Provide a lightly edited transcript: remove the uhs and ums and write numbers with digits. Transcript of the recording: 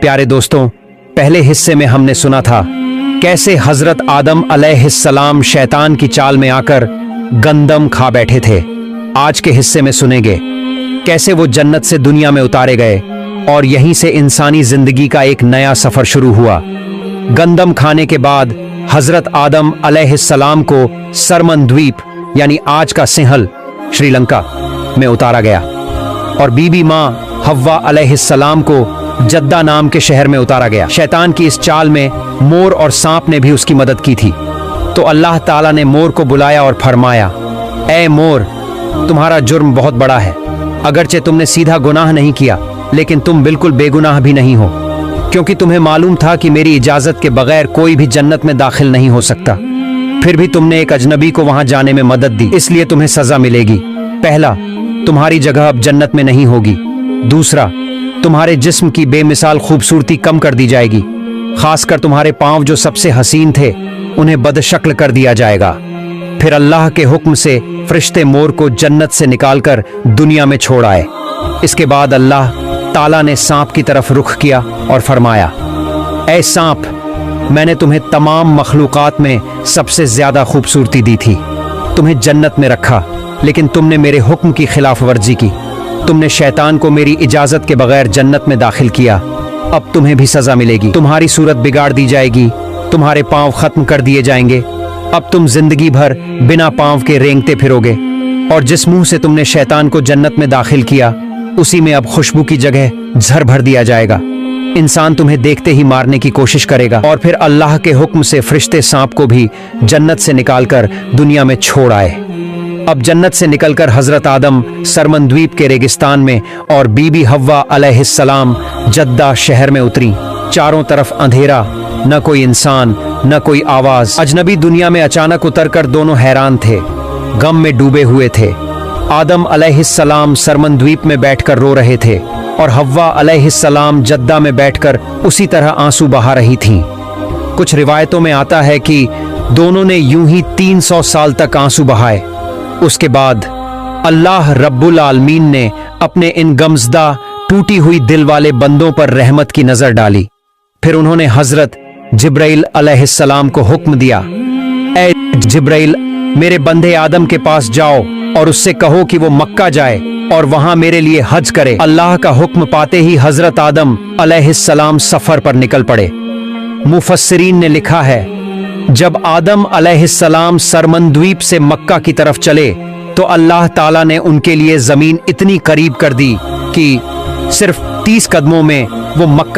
प्यारे दोस्तों, पहले हिस्से में हमने सुना था कैसे हजरत आदम अलैहिस्सलाम शैतान की चाल में आकर गंदम खा बैठे थे। आज के हिस्से में सुनेंगे कैसे वो जन्नत से दुनिया में उतारे गए और यहीं से इंसानी जिंदगी का एक नया सफर शुरू हुआ। गंदम खाने के बाद हजरत आदम अलैहिस्सलाम को सरमन द्वीप यानी आज का सिंहल श्रीलंका में उतारा गया और बीबी मां हव्वा अलैहिस्सलाम को जद्दा नाम के शहर में उतारा गया। शैतान की इस चाल में मोर और सांप ने भी उसकी मदद की थी। तो अल्लाह ताला ने मोर को बुलाया और फरमाया, ऐ मोर, तुम्हारा जुर्म बहुत बड़ा है। अगरचे तुमने सीधा गुनाह नहीं किया, लेकिन तुम बिल्कुल बेगुनाह भी नहीं हो, क्योंकि तुम्हें मालूम था कि मेरी इजाजत के बगैर कोई भी जन्नत में दाखिल नहीं हो सकता। फिर भी तुमने एक अजनबी को वहां जाने में मदद दी, इसलिए तुम्हें सजा मिलेगी। पहला, तुम्हारी जगह अब जन्नत में नहीं होगी। दूसरा, तुम्हारे जिस्म की बेमिसाल खूबसूरती कम कर दी जाएगी, खासकर तुम्हारे पांव जो सबसे हसीन थे उन्हें बदशक्ल कर दिया जाएगा। फिर अल्लाह के हुक्म से फरिश्ते मोर को जन्नत से निकालकर दुनिया में छोड़ आए। इसके बाद अल्लाह ताला ने सांप की तरफ रुख किया और फरमाया, ऐ सांप, मैंने तुम्हें तमाम मखलूकात में सबसे ज्यादा खूबसूरती दी थी, तुम्हें जन्नत में रखा, लेकिन तुमने मेरे हुक्म की खिलाफ वर्जी की। तुमने शैतान को मेरी इजाजत के बगैर जन्नत में दाखिल किया। अब तुम्हें भी सजा मिलेगी। तुम्हारी सूरत बिगाड़ दी जाएगी, तुम्हारे पांव खत्म कर दिए जाएंगे। अब तुम जिंदगी भर बिना पांव के रेंगते फिरोगे, और जिस मुंह से तुमने शैतान को जन्नत में दाखिल किया उसी में अब खुशबू की जगह झर भर दिया जाएगा। इंसान तुम्हें देखते ही मारने की कोशिश करेगा। और फिर अल्लाह के हुक्म से फरिश्ते सांप को भी जन्नत से निकालकर दुनिया में छोड़ आए। अब जन्नत से निकलकर हजरत आदम सरमन द्वीप के रेगिस्तान में और बीबी हव्वा अलैहिस्सलाम जद्दा शहर में उतरी। चारों तरफ अंधेरा, न कोई इंसान न कोई आवाज। अजनबी दुनिया में अचानक उतरकर दोनों हैरान थे, गम में डूबे हुए थे। आदम अलैहिस्सलाम सरमन द्वीप में बैठकर रो रहे थे और हव्वा अलैहिस्सलाम जद्दा में बैठकर उसी तरह आंसू बहा रही थीं। कुछ रिवायतों में आता है कि दोनों ने यूं ही 300 साल तक आंसू बहाए। उसके बाद अल्लाह रब्बुल आलमीन ने अपने इन गमज़दा टूटी हुई दिल वाले बंदों पर रहमत की नजर डाली। फिर उन्होंने हजरत जिब्राइल अलैहिस्सलाम को हुक्म दिया, ऐ जिब्राइल, मेरे बंदे आदम के पास जाओ और उससे कहो कि वो मक्का जाए और वहां मेरे लिए हज करे। अल्लाह का हुक्म पाते ही हजरत आदम अलैहिस्सलाम सफर पर निकल पड़े। मुफस्सिरीन ने लिखा है, जब आदम अलैहिस्सलाम सरमन द्वीप से मक्का की तरफ चले तो अल्लाह ताला ने उनके लिए जमीन इतनी करीब कर दी कि सिर्फ 30 कदमों में वो मक्का